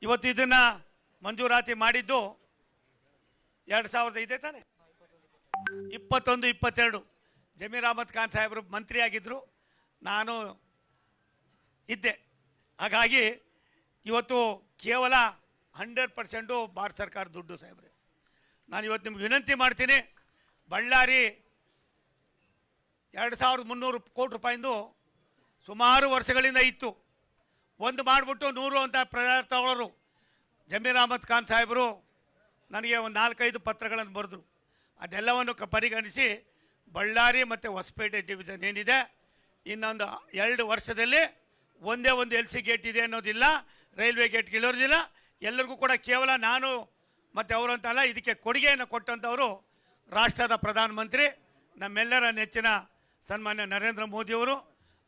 ಇವತ್ತು ಇದನ್ನು ಮಂಜೂರಾತಿ ಮಾಡಿದ್ದು 2005 ತಾನೆ 21-22 ಜಮೀರ್ ಅಹಮದ್ ಖಾನ್ ಸಾಹೇಬರು ಮಂತ್ರಿ ಆಗಿದ್ದರು, ನಾನು ಇದ್ದೆ. ಹಾಗಾಗಿ ಇವತ್ತು ಕೇವಲ 100% ಭಾರತ ಸರ್ಕಾರ ದುಡ್ಡು ಸಾಹೇಬ್ರೆ. ನಾನು ಇವತ್ತು ನಿಮ್ಗೆ ವಿನಂತಿ ಮಾಡ್ತೀನಿ, ಬಳ್ಳಾರಿ 2300 ಕೋಟಿ ರೂಪಾಯಿಂದು ಸುಮಾರು ವರ್ಷಗಳಿಂದ ಇತ್ತು. ಒಂದು ಮಾಡಿಬಿಟ್ಟು 100 ಅಂತ ಪ್ರಚಾರ ತಗೊಳ್ಳೋರು. ಜಮೀರ್ ಅಹಮದ್ ಖಾನ್ ಸಾಹೇಬರು ನನಗೆ ಒಂದು 4-5 ಪತ್ರಗಳನ್ನು ಬರೆದ್ರು. ಅದೆಲ್ಲವನ್ನು ಪರಿಗಣಿಸಿ ಬಳ್ಳಾರಿ ಮತ್ತು ಹೊಸಪೇಟೆ ಡಿವಿಷನ್ ಏನಿದೆ, ಇನ್ನೊಂದು 2 ವರ್ಷದಲ್ಲಿ ಒಂದೇ ಒಂದು LC ಗೇಟ್ ಇದೆ ಅನ್ನೋದಿಲ್ಲ, ರೈಲ್ವೆ ಗೇಟ್ಗಳಿರೋದಿಲ್ಲ. ಎಲ್ಲರಿಗೂ ಕೂಡ ಕೇವಲ ನಾನು ಮತ್ತು ಅವರು ಅಂತಲ್ಲ, ಇದಕ್ಕೆ ಕೊಡುಗೆಯನ್ನು ಕೊಟ್ಟಂಥವರು ರಾಷ್ಟ್ರದ ಪ್ರಧಾನಮಂತ್ರಿ, ನಮ್ಮೆಲ್ಲರ ನೆಚ್ಚಿನ ಸನ್ಮಾನ್ಯ ನರೇಂದ್ರ ಮೋದಿಯವರು,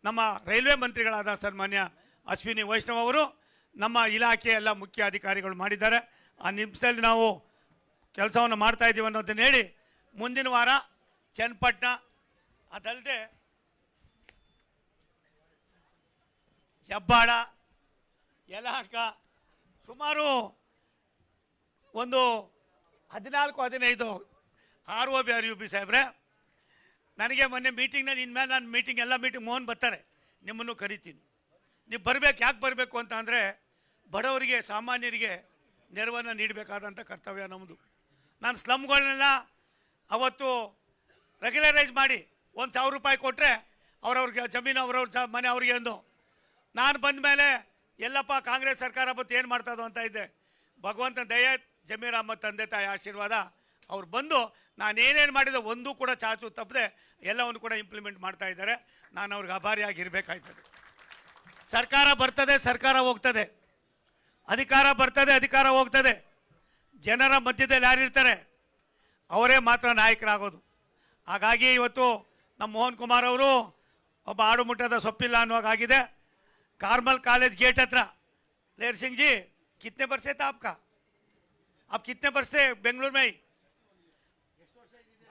ನಮ್ಮ ರೈಲ್ವೆ ಮಂತ್ರಿಗಳಾದ ಸನ್ಮಾನ್ಯ ಅಶ್ವಿನಿ ವೈಷ್ಣವ್ ಅವರು, ನಮ್ಮ ಇಲಾಖೆಯ ಎಲ್ಲ ಮುಖ್ಯ ಅಧಿಕಾರಿಗಳು ಮಾಡಿದ್ದಾರೆ. ಆ ನಿಮಿಷದಲ್ಲಿ ನಾವು ಕೆಲಸವನ್ನು ಮಾಡ್ತಾ ಇದ್ದೀವಿ ಅನ್ನೋದನ್ನು ಹೇಳಿ, ಮುಂದಿನ ವಾರ ಚನ್ನಪಟ್ಟಣ ಅದಲ್ಲದೆ ಹೆಬ್ಬಾಳ, ಯಲಹಂಕ ಸುಮಾರು ಒಂದು 14-15 ROB RUB ಸಾಹೇಬ್ರೆ, ನನಗೆ ಮೊನ್ನೆ ಮೀಟಿಂಗ್ನಲ್ಲಿ ಇನ್ಮೇಲೆ ನಾನು ಮೀಟಿಂಗ್ ಎಲ್ಲ ಮೀಟಿಂಗ್ ಮೋಹನ್ ಬರ್ತಾರೆ, ನಿಮ್ಮನ್ನು ಕರಿತೀನಿ, ನೀವು ಬರಬೇಕು. ಯಾಕೆ ಬರಬೇಕು ಅಂತ ಅಂದರೆ, ಬಡವರಿಗೆ ಸಾಮಾನ್ಯರಿಗೆ ನೆರವನ್ನು ನೀಡಬೇಕಾದಂಥ ಕರ್ತವ್ಯ ನಮ್ಮದು. ನಾನು ಸ್ಲಮ್ಗಳನ್ನೆಲ್ಲ ಅವತ್ತು ರೆಗ್ಯುಲರೈಸ್ ಮಾಡಿ 1000 ರೂಪಾಯಿ ಕೊಟ್ಟರೆ ಅವ್ರವ್ರಿಗೆ ಜಮೀನು ಅವ್ರವ್ರ ಮನೆ ಅವ್ರಿಗೆ ಒಂದು. ನಾನು ಬಂದ ಮೇಲೆ ಎಲ್ಲಪ್ಪ ಕಾಂಗ್ರೆಸ್ ಸರ್ಕಾರ ಬಂತು ಏನು ಮಾಡ್ತದೋ ಅಂತ ಇದ್ದೆ. ಭಗವಂತನ ದಯೆ, ಜಮೀರ್ ಅಹಮದ್ ತಂದೆ ತಾಯಿ ಆಶೀರ್ವಾದ, ಅವ್ರು ಬಂದು ನಾನೇನೇನು ಮಾಡಿದೆ ಒಂದೂ ಕೂಡ ಚಾಚು ತಪ್ಪದೆ ಎಲ್ಲವನ್ನು ಕೂಡ ಇಂಪ್ಲಿಮೆಂಟ್ ಮಾಡ್ತಾ ಇದ್ದಾರೆ. ನಾನು ಅವ್ರಿಗೆ ಆಭಾರಿಯಾಗಿರಬೇಕಾಯ್ತದೆ. ಸರ್ಕಾರ ಬರ್ತದೆ, ಸರ್ಕಾರ ಹೋಗ್ತದೆ, ಅಧಿಕಾರ ಬರ್ತದೆ, ಅಧಿಕಾರ ಹೋಗ್ತದೆ. ಜನರ ಮಧ್ಯದಲ್ಲಿ ಯಾರಿರ್ತಾರೆ ಅವರೇ ಮಾತ್ರ ನಾಯಕರಾಗೋದು. ಹಾಗಾಗಿ ಇವತ್ತು ನಮ್ಮ ಮೋಹನ್ ಕುಮಾರ್ ಅವರು ಒಬ್ಬ ಆಡುಮುಟ್ಟದ ಸೊಪ್ಪಿಲ್ಲ ಅನ್ನುವಾಗಿದೆ. ಕಾರ್ಮಲ್ ಕಾಲೇಜ್ ಗೇಟ್ ಹತ್ರ, लेर सिंह जी कितने वर्ष था आपका? आप कितने वर्ष से बेंगलुरु में?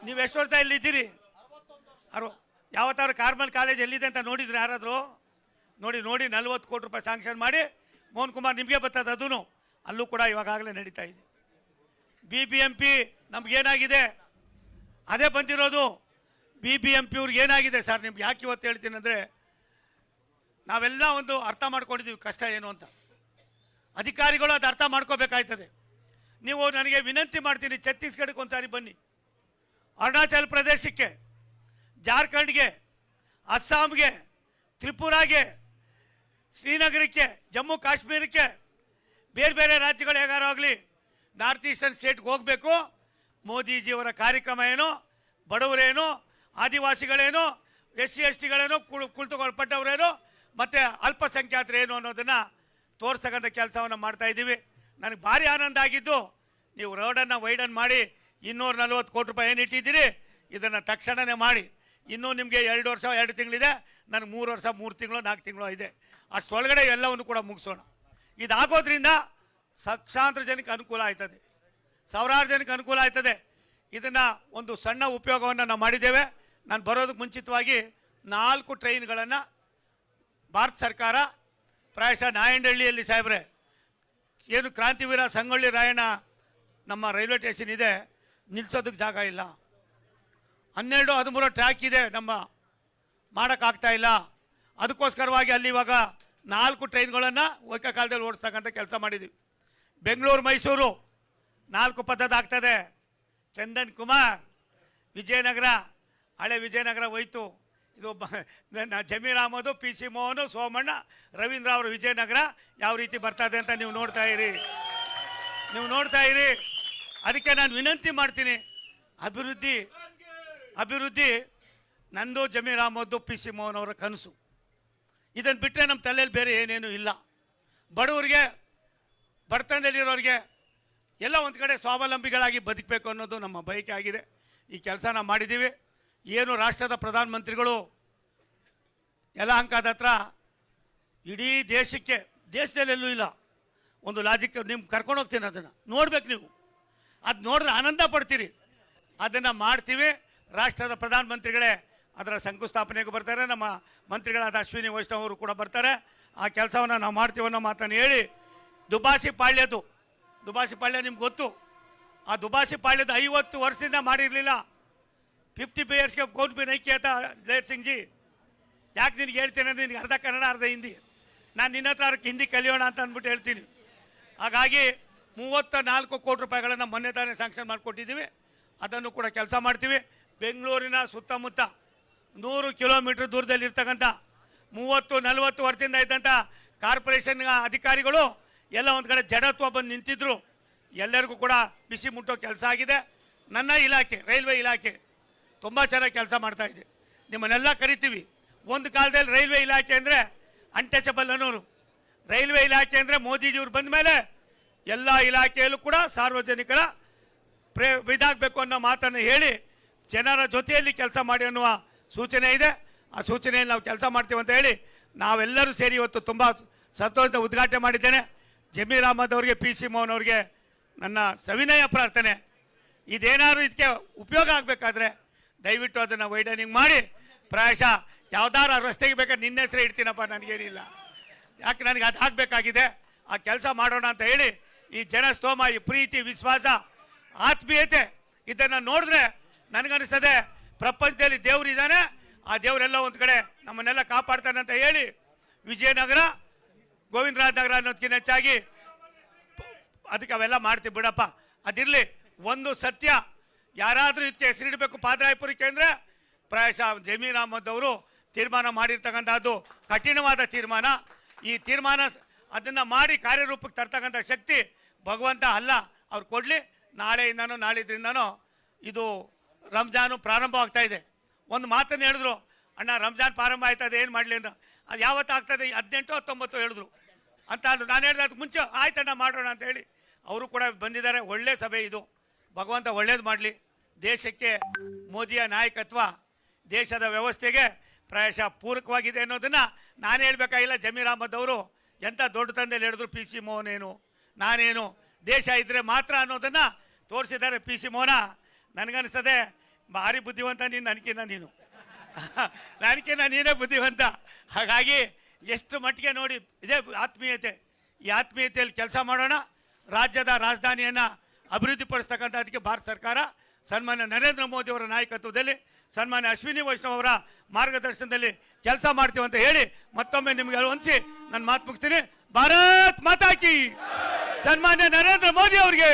ನೀವು ಎಷ್ಟು ವರ್ಷ ಇಲ್ಲಿದ್ದೀರಿ? ಯಾವತ್ತಾರು ಕಾರ್ಮಲ್ ಕಾಲೇಜ್ ಎಲ್ಲಿದೆ ಅಂತ ನೋಡಿದ್ರೆ ಯಾರಾದರೂ? ನೋಡಿ 40 ಕೋಟಿ ರೂಪಾಯಿ ಸ್ಯಾಂಕ್ಷನ್ ಮಾಡಿ ಮೋಹನ್ ಕುಮಾರ್ ನಿಮಗೆ ಬರ್ತದೆ, ಅದೂ ಅಲ್ಲೂ ಕೂಡ ಇವಾಗಲೇ ನಡೀತಾ ಇದೆ. BBMP ನಮಗೇನಾಗಿದೆ ಅದೇ ಬಂದಿರೋದು. BBMP ಅವ್ರಿಗೆ ಏನಾಗಿದೆ ಸರ್, ನಿಮ್ಗೆ ಯಾಕೆ ಇವತ್ತು ಹೇಳ್ತೀನಿ ಅಂದರೆ, ನಾವೆಲ್ಲ ಒಂದು ಅರ್ಥ ಮಾಡ್ಕೊಂಡಿದ್ದೀವಿ ಕಷ್ಟ ಏನು ಅಂತ. ಅಧಿಕಾರಿಗಳು ಅದು ಅರ್ಥ ಮಾಡ್ಕೋಬೇಕಾಯ್ತದೆ. ನೀವು ನನಗೆ ವಿನಂತಿ ಮಾಡ್ತೀನಿ, ಛತ್ತೀಸ್ಗಢಕ್ಕೆ ಒಂದು ಸಾರಿ ಬನ್ನಿ, ಅರುಣಾಚಲ ಪ್ರದೇಶಕ್ಕೆ, ಜಾರ್ಖಂಡ್ಗೆ, ಅಸ್ಸಾಂಗೆ, ತ್ರಿಪುರಾಗೆ, ಶ್ರೀನಗರಕ್ಕೆ, ಜಮ್ಮು ಕಾಶ್ಮೀರಕ್ಕೆ, ಬೇರೆ ಬೇರೆ ರಾಜ್ಯಗಳು ಹೇಗಾರು ಆಗಲಿ ನಾರ್ತ್ ಈಸ್ಟರ್ನ್ ಸ್ಟೇಟ್ಗೆ ಹೋಗಬೇಕು. ಮೋದಿಜಿಯವರ ಕಾರ್ಯಕ್ರಮ ಏನು, ಬಡವರೇನು, ಆದಿವಾಸಿಗಳೇನು, SC STಗಳೇನು, ಕುಳಿತುಕೊಳ್ಪಟ್ಟವರೇನು ಮತ್ತು ಅಲ್ಪಸಂಖ್ಯಾತರೇನು ಅನ್ನೋದನ್ನು ತೋರಿಸ್ತಕ್ಕಂಥ ಕೆಲಸವನ್ನು ಮಾಡ್ತಾಯಿದ್ದೀವಿ. ನನಗೆ ಭಾರಿ ಆನಂದ ಆಗಿದ್ದು, ನೀವು ರೋಡನ್ನು ವೈಡನ್ ಮಾಡಿ 240 ಕೋಟಿ ರೂಪಾಯಿ ಏನು ಇಟ್ಟಿದ್ದೀರಿ, ಇದನ್ನು ತಕ್ಷಣವೇ ಮಾಡಿ. ಇನ್ನೂ ನಿಮಗೆ 2 ವರ್ಷ 2 ತಿಂಗಳಿದೆ, ನನಗೆ 3 ವರ್ಷ 3 ತಿಂಗಳು 4 ತಿಂಗಳು ಇದೆ. ಅಷ್ಟೊಳಗಡೆ ಎಲ್ಲವನ್ನು ಕೂಡ ಮುಗಿಸೋಣ. ಇದಾಗೋದ್ರಿಂದ ಲಕ್ಷಾಂತರ ಜನಕ್ಕೆ ಅನುಕೂಲ ಆಯ್ತದೆ, ಸಾವಿರಾರು ಜನಕ್ಕೆ ಅನುಕೂಲ ಆಯ್ತದೆ. ಇದನ್ನು ಒಂದು ಸಣ್ಣ ಉಪಯೋಗವನ್ನು ನಾವು ಮಾಡಿದ್ದೇವೆ. ನಾನು ಬರೋದಕ್ಕೆ ಮುಂಚಿತವಾಗಿ 4 ಟ್ರೈನ್ಗಳನ್ನು ಭಾರತ ಸರ್ಕಾರ ಪ್ರಾಯಶಃ ನಾಯಂಡಹಳ್ಳಿಯಲ್ಲಿ ಸಾಹೇಬ್ರೆ, ಏನು ಕ್ರಾಂತಿವೀರ ಸಂಗೊಳ್ಳಿ ರಾಯಣ್ಣ ನಮ್ಮ ರೈಲ್ವೆ ಸ್ಟೇಷನ್ ಇದೆ, ನಿಲ್ಲಿಸೋದಕ್ಕೆ ಜಾಗ ಇಲ್ಲ. 12-13 ಟ್ರ್ಯಾಕ್ ಇದೆ, ನಮ್ಮ ಮಾಡೋಕ್ಕಾಗ್ತಾ ಇಲ್ಲ. ಅದಕ್ಕೋಸ್ಕರವಾಗಿ ಅಲ್ಲಿ ಇವಾಗ 4 ಟ್ರೈನ್ಗಳನ್ನು ಏಕಕಾಲದಲ್ಲಿ ಓಡಿಸ್ತಕ್ಕಂಥ ಕೆಲಸ ಮಾಡಿದ್ದೀವಿ. ಬೆಂಗಳೂರು ಮೈಸೂರು 4 ಪಥದ ಆಗ್ತದೆ. ಚಂದನ್ ಕುಮಾರ್ ವಿಜಯನಗರ, ಹಳೆ ವಿಜಯನಗರ ಹೋಯ್ತು. ಇದು ಜಮೀರ್ ಅಹಮದ್, PC ಮೋಹನ್, ಸೋಮಣ್ಣ, ರವೀಂದ್ರ ಅವರು ವಿಜಯನಗರ ಯಾವ ರೀತಿ ಬರ್ತದೆ ಅಂತ ನೀವು ನೋಡ್ತಾ ಇರಿ. ಅದಕ್ಕೆ ನಾನು ವಿನಂತಿ ಮಾಡ್ತೀನಿ, ಅಭಿವೃದ್ಧಿ ನಂದು, ಜಮೀರ್ ಅಹಮದ್, PC ಮೋಹನ್ ಅವರ ಕನಸು. ಇದನ್ನು ಬಿಟ್ಟರೆ ನಮ್ಮ ತಲೆಯಲ್ಲಿ ಬೇರೆ ಏನೇನು ಇಲ್ಲ. ಬಡವರಿಗೆ, ಬಡತನದಲ್ಲಿರೋರಿಗೆ ಎಲ್ಲ ಒಂದು ಕಡೆ ಸ್ವಾವಲಂಬಿಗಳಾಗಿ ಬದುಕಬೇಕು ಅನ್ನೋದು ನಮ್ಮ ಬಯಕೆ ಆಗಿದೆ. ಈ ಕೆಲಸ ನಾವು ಮಾಡಿದ್ದೀವಿ. ಏನು ರಾಷ್ಟ್ರದ ಪ್ರಧಾನಮಂತ್ರಿಗಳು ಯಲಹಂಕದ ಹತ್ರ ಇಡೀ ದೇಶಕ್ಕೆ, ದೇಶದಲ್ಲೆಲ್ಲೂ ಇಲ್ಲ ಒಂದು ಲಾಜಿಕ್. ನಿಮ್ಗೆ ಕರ್ಕೊಂಡು ಹೋಗ್ತೀನಿ, ಅದನ್ನು ನೋಡ್ಬೇಕು ನೀವು. ಅದು ನೋಡಿದ್ರೆ ಆನಂದ ಪಡ್ತೀರಿ. ಅದನ್ನು ಮಾಡ್ತೀವಿ. ರಾಷ್ಟ್ರದ ಪ್ರಧಾನಮಂತ್ರಿಗಳೇ ಅದರ ಶಂಕುಸ್ಥಾಪನೆಗೂ ಬರ್ತಾರೆ. ನಮ್ಮ ಮಂತ್ರಿಗಳಾದ ಅಶ್ವಿನಿ ವೈಷ್ಣವ್ ಅವರು ಕೂಡ ಬರ್ತಾರೆ. ಆ ಕೆಲಸವನ್ನು ನಾವು ಮಾಡ್ತೀವಿ ಅನ್ನೋ ಮಾತನ್ನು ಹೇಳಿ ದುಬಾಸಿ ಪಾಳ್ಯ ನಿಮ್ಗೆ ಗೊತ್ತು. ಆ ದುಬಾಸಿ ಪಾಳ್ಯದ 50 ವರ್ಷದಿಂದ ಮಾಡಿರಲಿಲ್ಲ. 50 ಇಯರ್ಸ್ಗೆ ಕೌನ್ ಬಿ ನೈ ಕಿಯಾ ಥಾ ಜೈರ್ ಸಿಂಗ್ ಜಿ. ಯಾಕೆ ನಿನಗೆ ಹೇಳ್ತೇನೆ ಅಂದರೆ ನಿನಗೆ ಅರ್ಧ ಕನ್ನಡ ಅರ್ಧ ಹಿಂದಿ. ನಾನು ನಿನ್ನ ಹತ್ರ ಹಿಂದಿ ಕಲಿಯೋಣ ಅಂತ ಅಂದ್ಬಿಟ್ಟು ಹೇಳ್ತೀನಿ. ಹಾಗಾಗಿ 34 ಕೋಟಿ ರೂಪಾಯಿಗಳನ್ನು ಮೊನ್ನೆ ತಾನೇ ಸ್ಯಾಂಕ್ಷನ್ ಮಾಡಿಕೊಟ್ಟಿದ್ದೀವಿ. ಅದನ್ನು ಕೂಡ ಕೆಲಸ ಮಾಡ್ತೀವಿ. ಬೆಂಗಳೂರಿನ ಸುತ್ತಮುತ್ತ 100 ಕಿಲೋಮೀಟ್ರ್ ದೂರದಲ್ಲಿರ್ತಕ್ಕಂಥ 30-40 ವರ್ಷದಿಂದ ಇದ್ದಂಥ ಕಾರ್ಪೊರೇಷನ್ ಅಧಿಕಾರಿಗಳು ಎಲ್ಲ ಒಂದು ಕಡೆ ಜಡತ್ವ ಬಂದು ನಿಂತಿದ್ರು. ಎಲ್ಲರಿಗೂ ಕೂಡ ಬಿಸಿ ಮುಟ್ಟೋ ಕೆಲಸ ಆಗಿದೆ. ನನ್ನ ಇಲಾಖೆ ರೈಲ್ವೆ ಇಲಾಖೆ ತುಂಬ ಚೆನ್ನಾಗಿ ಕೆಲಸ ಮಾಡ್ತಾ ಇದೆ. ನಿಮ್ಮನ್ನೆಲ್ಲ ಕರಿತೀವಿ. ಒಂದು ಕಾಲದಲ್ಲಿ ರೈಲ್ವೆ ಇಲಾಖೆ ಅಂದರೆ ಅನ್ಟಚಬಲ್ ಅನ್ನೋರು. ರೈಲ್ವೆ ಇಲಾಖೆ ಅಂದರೆ ಮೋದಿಜಿಯವ್ರು ಬಂದ ಮೇಲೆ ಎಲ್ಲ ಇಲಾಖೆಯಲ್ಲೂ ಕೂಡ ಸಾರ್ವಜನಿಕರ ಇದಾಗಬೇಕು ಅನ್ನೋ ಮಾತನ್ನು ಹೇಳಿ ಜನರ ಜೊತೆಯಲ್ಲಿ ಕೆಲಸ ಮಾಡಿ ಅನ್ನುವ ಸೂಚನೆ ಇದೆ. ಆ ಸೂಚನೆಯಲ್ಲಿ ನಾವು ಕೆಲಸ ಮಾಡ್ತೀವಿ ಅಂತ ಹೇಳಿ ನಾವೆಲ್ಲರೂ ಸೇರಿ ಇವತ್ತು ತುಂಬ ಸಂತೋಷದ ಉದ್ಘಾಟನೆ ಮಾಡಿದ್ದೇನೆ. ಜಮೀರ್ ಅಹಮದ್ ಅವರಿಗೆ, PC ಮೋಹನ್ ಅವರಿಗೆ ನನ್ನ ಸವಿನಯ ಪ್ರಾರ್ಥನೆ, ಇದೇನಾದ್ರು ಇದಕ್ಕೆ ಉಪಯೋಗ ಆಗಬೇಕಾದ್ರೆ ದಯವಿಟ್ಟು ಅದನ್ನು ವೈಡನಿಂಗ್ ಮಾಡಿ ಪ್ರಾಯಶಃ ಯಾವ್ದಾರು ರಸ್ತೆಗೆ ಬೇಕಾದ್ರೆ ನಿನ್ನ ಹೆಸರೇ ಇಡ್ತೀನಪ್ಪ, ನನಗೇನಿಲ್ಲ. ಯಾಕೆ ನನಗೆ ಅದು ಆಗಬೇಕಾಗಿದೆ. ಆ ಕೆಲಸ ಮಾಡೋಣ ಅಂತ ಹೇಳಿ ಈ ಜನಸ್ತೋಮ, ಈ ಪ್ರೀತಿ, ವಿಶ್ವಾಸ, ಆತ್ಮೀಯತೆ ಇದನ್ನು ನೋಡಿದ್ರೆ ನನಗನ್ನಿಸ್ತದೆ ಪ್ರಪಂಚದಲ್ಲಿ ದೇವ್ರು ಇದ್ದಾನೆ. ಆ ದೇವರೆಲ್ಲ ಒಂದು ಕಡೆ ನಮ್ಮನ್ನೆಲ್ಲ ಕಾಪಾಡ್ತಾನೆ ಅಂತ ಹೇಳಿ ವಿಜಯನಗರ, ಗೋವಿಂದರಾಜ ನಗರ ಅನ್ನೋದಕ್ಕಿಂತ ಹೆಚ್ಚಾಗಿ ಅದಕ್ಕೆ ಅವೆಲ್ಲ ಮಾಡ್ತೀವಿ ಬಿಡಪ್ಪ. ಅದಿರಲಿ, ಒಂದು ಸತ್ಯ, ಯಾರಾದರೂ ಇದಕ್ಕೆ ಹೆಸರಿಡಬೇಕು ಪಾದರಾಯಪುರಕ್ಕೆ ಅಂದರೆ ಪ್ರಾಯಶಃ ಜಮೀರ್ ಅಹಮದ್ ಅವರು ತೀರ್ಮಾನ ಮಾಡಿರ್ತಕ್ಕಂಥದ್ದು ಕಠಿಣವಾದ ತೀರ್ಮಾನ. ಈ ತೀರ್ಮಾನ ಅದನ್ನು ಮಾಡಿ ಕಾರ್ಯರೂಪಕ್ಕೆ ತರ್ತಕ್ಕಂಥ ಶಕ್ತಿ ಭಗವಂತ ಅಲ್ಲ, ಅವ್ರು ಕೊಡಲಿ. ನಾಳೆಯಿಂದನೋ ನಾಳಿದ್ರಿಂದನೋ ಇದು ರಂಜಾನು ಪ್ರಾರಂಭ ಆಗ್ತಾ ಇದೆ. ಒಂದು ಮಾತನ್ನು ಹೇಳಿದ್ರು, ಅಣ್ಣ ರಂಜಾನ್ ಪ್ರಾರಂಭ ಆಯ್ತದೆ ಏನು ಮಾಡಲಿ ಅನ್ನೋ. ಅದು ಯಾವತ್ತು ಆಗ್ತದೆ 18-19 ಹೇಳಿದ್ರು ಅಂತ ಅಂದರು. ನಾನು ಹೇಳಿದೆ ಅದಕ್ಕೆ ಮುಂಚೆ ಆಯ್ತಣ್ಣ ಮಾಡೋಣ ಅಂತ ಹೇಳಿ ಅವರು ಕೂಡ ಬಂದಿದ್ದಾರೆ. ಒಳ್ಳೆ ಸಭೆ ಇದು. ಭಗವಂತ ಒಳ್ಳೇದು ಮಾಡಲಿ. ದೇಶಕ್ಕೆ ಮೋದಿಯ ನಾಯಕತ್ವ, ದೇಶದ ವ್ಯವಸ್ಥೆಗೆ ಪ್ರಾಯಶಃ ಪೂರಕವಾಗಿದೆ ಅನ್ನೋದನ್ನು ನಾನು ಹೇಳಬೇಕಾಗಿಲ್ಲ. ಜಮೀರ್ ಅಹಮದ್ ಅವರು ಎಂಥ ದೊಡ್ಡ ತಂದೆಯಲ್ಲಿ ಹೇಳಿದ್ರು, PC ಮೋಹನ್ ಏನು ನಾನೇನು, ದೇಶ ಇದ್ದರೆ ಮಾತ್ರ ಅನ್ನೋದನ್ನು ತೋರಿಸಿದ್ದಾರೆ PC ಮೋಹನ. ನನಗನ್ನಿಸ್ತದೆ ಭಾರಿ ಬುದ್ಧಿವಂತ ನೀನು, ನೀನು ನನಗಿನ್ನ ನೀನೇ ಬುದ್ಧಿವಂತ. ಹಾಗಾಗಿ ಎಷ್ಟು ಮಟ್ಟಿಗೆ ನೋಡಿ ಇದೇ ಆತ್ಮೀಯತೆ. ಈ ಆತ್ಮೀಯತೆಯಲ್ಲಿ ಕೆಲಸ ಮಾಡೋಣ. ರಾಜ್ಯದ ರಾಜಧಾನಿಯನ್ನು ಅಭಿವೃದ್ಧಿಪಡಿಸ್ತಕ್ಕಂಥದಕ್ಕೆ ಭಾರತ ಸರ್ಕಾರ ಸನ್ಮಾನ್ಯ ನರೇಂದ್ರ ಮೋದಿ ಅವರ ನಾಯಕತ್ವದಲ್ಲಿ, ಸನ್ಮಾನ್ಯ ಅಶ್ವಿನಿ ವೈಷ್ಣವ್ ಅವರ ಮಾರ್ಗದರ್ಶನದಲ್ಲಿ ಕೆಲಸ ಮಾಡ್ತೀವಿ ಅಂತ ಹೇಳಿ ಮತ್ತೊಮ್ಮೆ ನಿಮಗೆ ಹೊಂದಿಸಿ ನನ್ನ ಮಾತು ಮುಗಿಸ್ತೀನಿ. ಭಾರತ್ ಮಾತಾ ಕಿ, ಸನ್ಮಾನ್ಯ ನರೇಂದ್ರ ಮೋದಿ ಅವರಿಗೆ